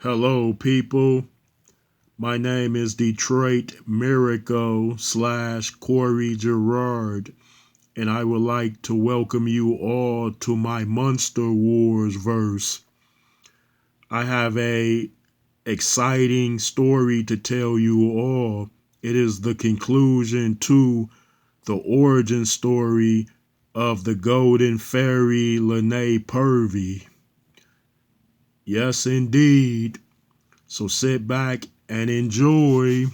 Hello, people. My name is Detroit Miracle / Corey Gerard, and I would like to welcome you all to my Monster Wars verse. I have a exciting story to tell you all. It is the conclusion to the origin story of the golden fairy Lanae Pervy. Yes, indeed. So sit back and enjoy.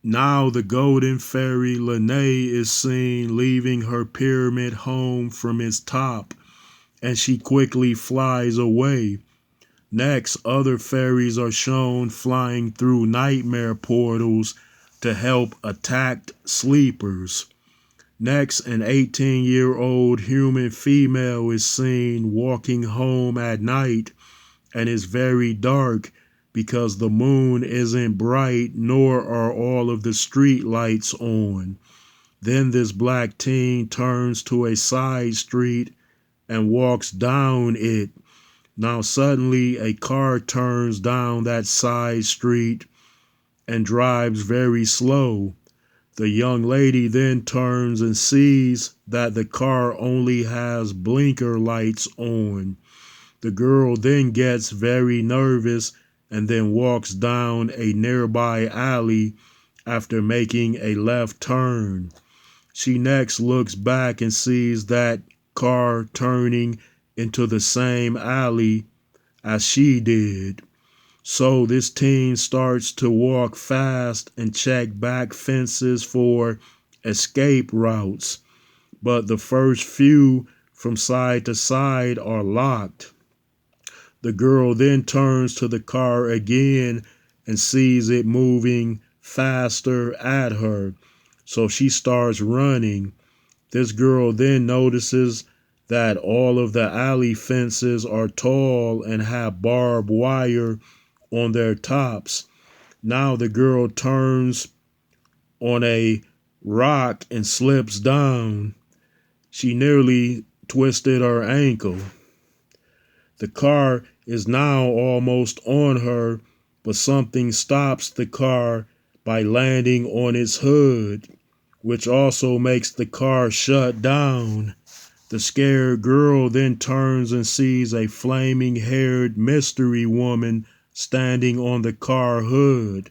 Now the golden fairy Lanae is seen leaving her pyramid home from its top, and she quickly flies away. Next, other fairies are shown flying through nightmare portals to help attacked sleepers. Next, an 18-year-old human female is seen walking home at night, and it's very dark because the moon isn't bright, nor are all of the street lights on. Then this black teen turns to a side street and walks down it. Now suddenly a car turns down that side street and drives very slow. The young lady then turns and sees that the car only has blinker lights on. The girl then gets very nervous and then walks down a nearby alley after making a left turn. She next looks back and sees that car turning into the same alley as she did. So this teen starts to walk fast and check back fences for escape routes, but the first few from side to side are locked. The girl then turns to the car again and sees it moving faster at her, so she starts running. This girl then notices that all of the alley fences are tall and have barbed wire on their tops. Now the girl turns on a rock and slips down. She nearly twisted her ankle. The car is now almost on her, but something stops the car by landing on its hood, which also makes the car shut down. The scared girl then turns and sees a flaming-haired mystery woman standing on the car hood.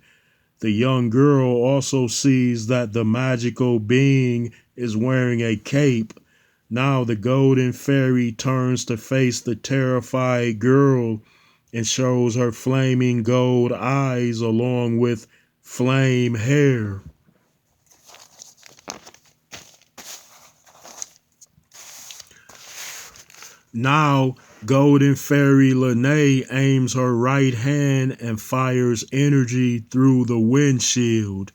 The young girl also sees that the magical being is wearing a cape. Now the golden fairy turns to face the terrified girl and shows her flaming gold eyes along with flame hair. Now golden fairy Lanae aims her right hand and fires energy through the windshield.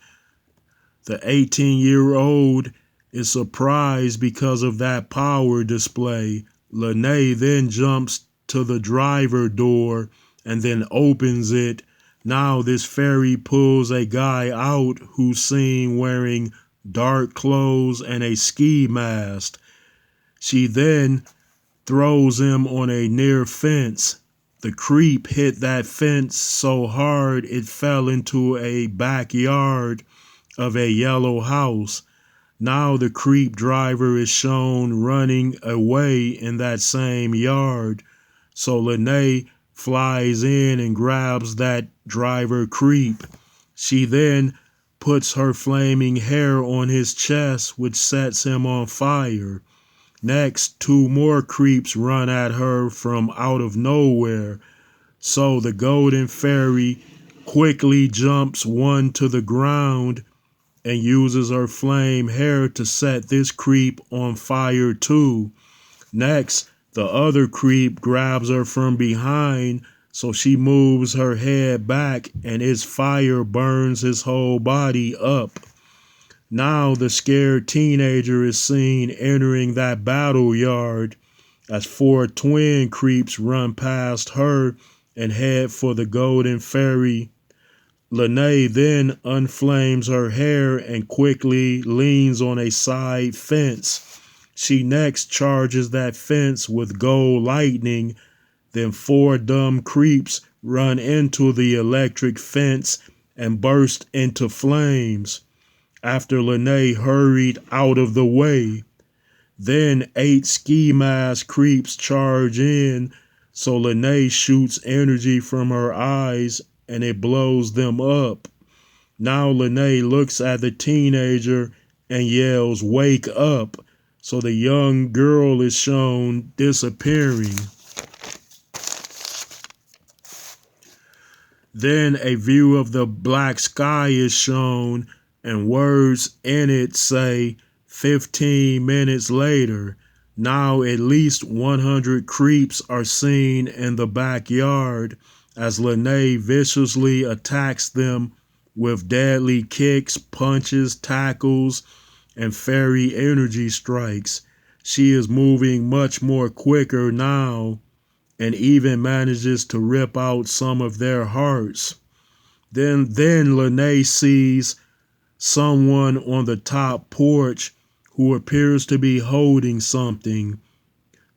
The 18-year-old is surprised because of that power display. Lanae then jumps to the driver door and then opens it. Now this fairy pulls a guy out who's seen wearing dark clothes and a ski mask. She then throws him on a near fence. The creep hit that fence so hard it fell into a backyard of a yellow house. Now the creep driver is shown running away in that same yard. So Lanae flies in and grabs that driver creep. She then puts her flaming hair on his chest, which sets him on fire. Next, two more creeps run at her from out of nowhere. So the golden fairy quickly jumps one to the ground and uses her flame hair to set this creep on fire too. Next, the other creep grabs her from behind, so she moves her head back and its fire burns his whole body up. Now the scared teenager is seen entering that battle yard as four twin creeps run past her and head for the golden fairy. Lanae then unflames her hair and quickly leans on a side fence. She next charges that fence with gold lightning. Then 4 dumb creeps run into the electric fence and burst into flames after Lanae hurried out of the way. Then 8 ski mask creeps charge in, so Lanae shoots energy from her eyes and it blows them up. Now Lanae looks at the teenager and yells, "Wake up!" So the young girl is shown disappearing. Then a view of the black sky is shown, and words in it say 15 minutes later. Now at least 100 creeps are seen in the backyard as Lanae viciously attacks them with deadly kicks, punches, tackles, and fairy energy strikes. She is moving much more quicker now and even manages to rip out some of their hearts. Then Lanae sees someone on the top porch who appears to be holding something.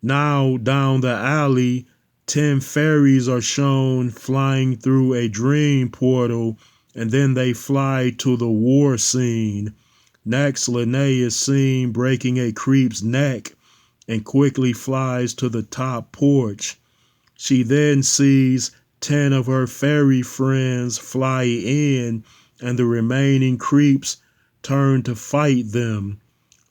Now down the alley, 10 fairies are shown flying through a dream portal, and then they fly to the war scene. Next, Lanae is seen breaking a creep's neck and quickly flies to the top porch. She then sees 10 of her fairy friends fly in, and the remaining creeps turn to fight them.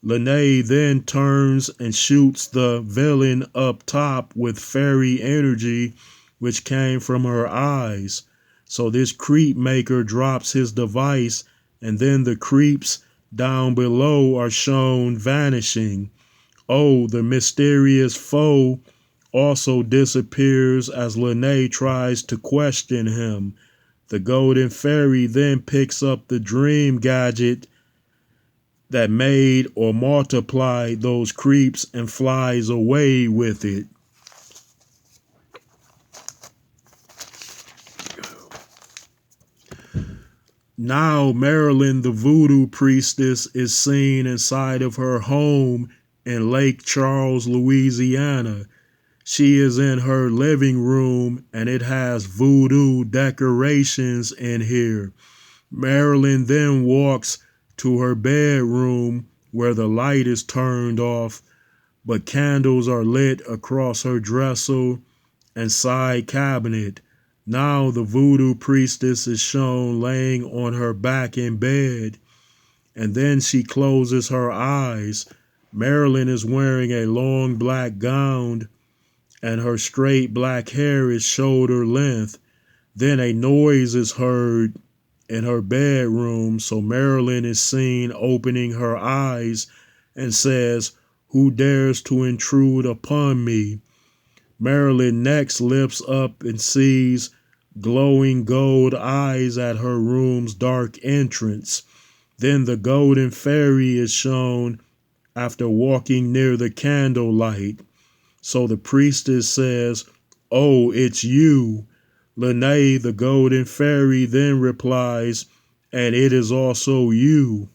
Lanae then turns and shoots the villain up top with fairy energy, which came from her eyes. So this creep maker drops his device, and then the creeps down below are shown vanishing. Oh, the mysterious foe also disappears as Lanae tries to question him. The golden fairy then picks up the dream gadget that made or multiplied those creeps and flies away with it. Now Marilyn, the voodoo priestess, is seen inside of her home in Lake Charles, Louisiana. She is in her living room and it has voodoo decorations in here. Marilyn then walks to her bedroom where the light is turned off, but candles are lit across her dresser and side cabinet. Now the voodoo priestess is shown laying on her back in bed, and then she closes her eyes. Marilyn is wearing a long black gown and her straight black hair is shoulder length. Then a noise is heard in her bedroom, so Marilyn is seen opening her eyes and says, "Who dares to intrude upon me?" Marilyn next lifts up and sees glowing gold eyes at her room's dark entrance. Then the golden fairy is shown after walking near the candlelight. So the priestess says, "Oh, it's you." Lanae, the golden fairy, then replies, "And it is also you,"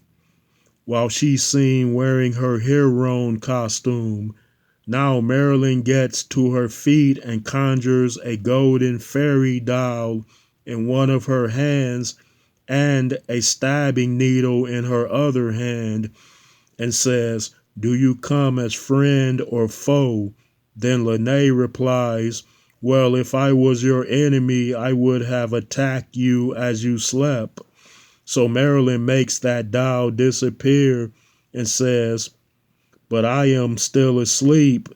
while she's seen wearing her Heron costume. Now Marilyn gets to her feet and conjures a golden fairy doll in one of her hands and a stabbing needle in her other hand and says, "Do you come as friend or foe?" Then Lanae replies, "Well, if I was your enemy, I would have attacked you as you slept." So Marilyn makes that doll disappear and says, "But I am still asleep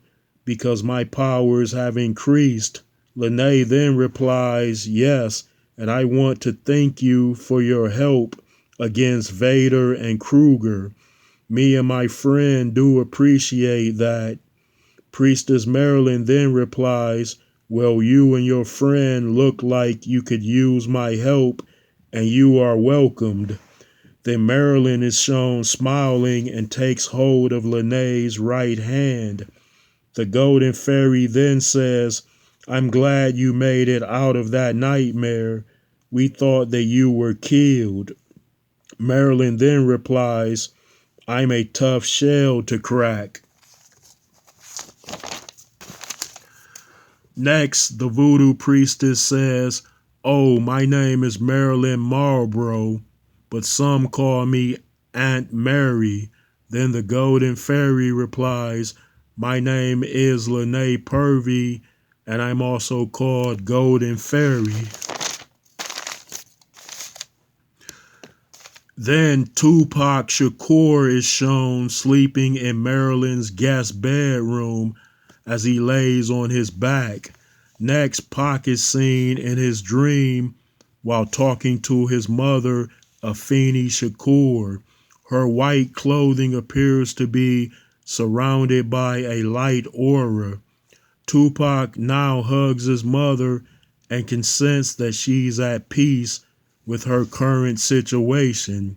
because my powers have increased." Lanae then replies, "Yes, and I want to thank you for your help against Vader and Kruger. Me and my friend do appreciate that." Priestess Marilyn then replies, "Well, you and your friend look like you could use my help, and you are welcomed." Then Marilyn is shown smiling and takes hold of Lanae's right hand. The golden fairy then says, "I'm glad you made it out of that nightmare. We thought that you were killed." Marilyn then replies, "I'm a tough shell to crack." Next, the voodoo priestess says, "Oh, my name is Marilyn Marlborough, but some call me Aunt Mary." Then the golden fairy replies, "My name is Lanae Pervy, and I'm also called Golden Fairy." Then Tupac Shakur is shown sleeping in Marilyn's guest bedroom as he lays on his back. Next, Pac is seen in his dream while talking to his mother, Afeni Shakur. Her white clothing appears to be surrounded by a light aura. Tupac now hugs his mother and can sense that she's at peace with her current situation.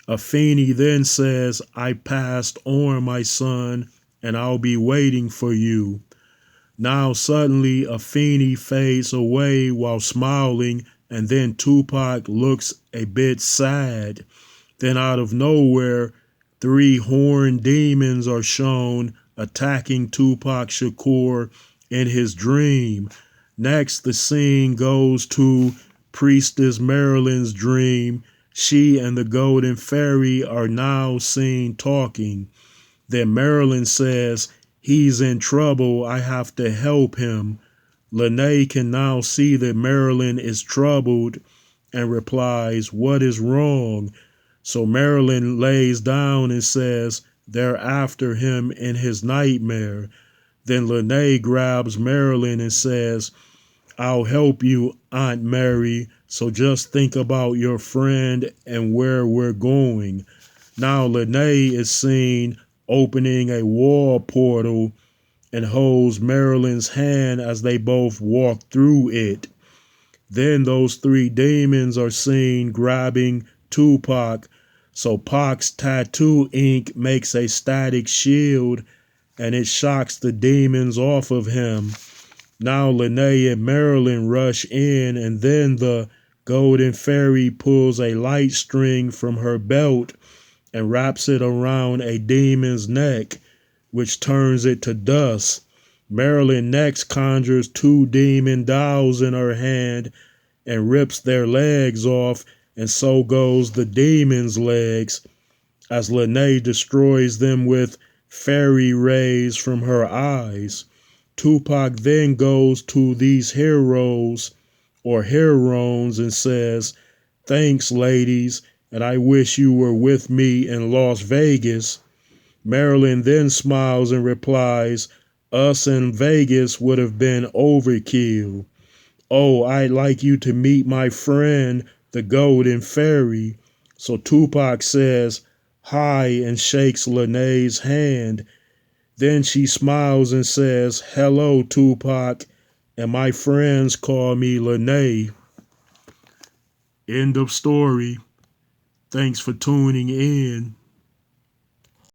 Afeni then says, "I passed on, my son, and I'll be waiting for you." Now suddenly Afeni fades away while smiling, and then Tupac looks a bit sad. Then out of nowhere, three horned demons are shown attacking Tupac Shakur in his dream. Next, the scene goes to Priestess Marilyn's dream. She and the Golden Fairy are now seen talking. Then Marilyn says, "He's in trouble. I have to help him." Lanae can now see that Marilyn is troubled and replies, "What is wrong?" So Marilyn lays down and says, "They're after him in his nightmare." Then Lanae grabs Marilyn and says, "I'll help you, Aunt Mary, so just think about your friend and where we're going." Now Lanae is seen opening a wall portal and holds Marilyn's hand as they both walk through it. Then those three demons are seen grabbing Tupac, so Pac's tattoo ink makes a static shield and it shocks the demons off of him. Now Lanae and Marilyn rush in, and then the Golden Fairy pulls a light string from her belt and wraps it around a demon's neck, which turns it to dust. Marilyn next conjures two demon dolls in her hand and rips their legs off, and so goes the demon's legs, as Lanae destroys them with fairy rays from her eyes. Tupac then goes to these heroes or heroines and says, "Thanks, ladies, and I wish you were with me in Las Vegas." Marilyn then smiles and replies, "Us in Vegas would have been overkill. Oh, I'd like you to meet my friend, the Golden Fairy." So Tupac says, "Hi," and shakes Lanae's hand. Then she smiles and says, "Hello, Tupac, and my friends call me Lanae." End of story. Thanks for tuning in.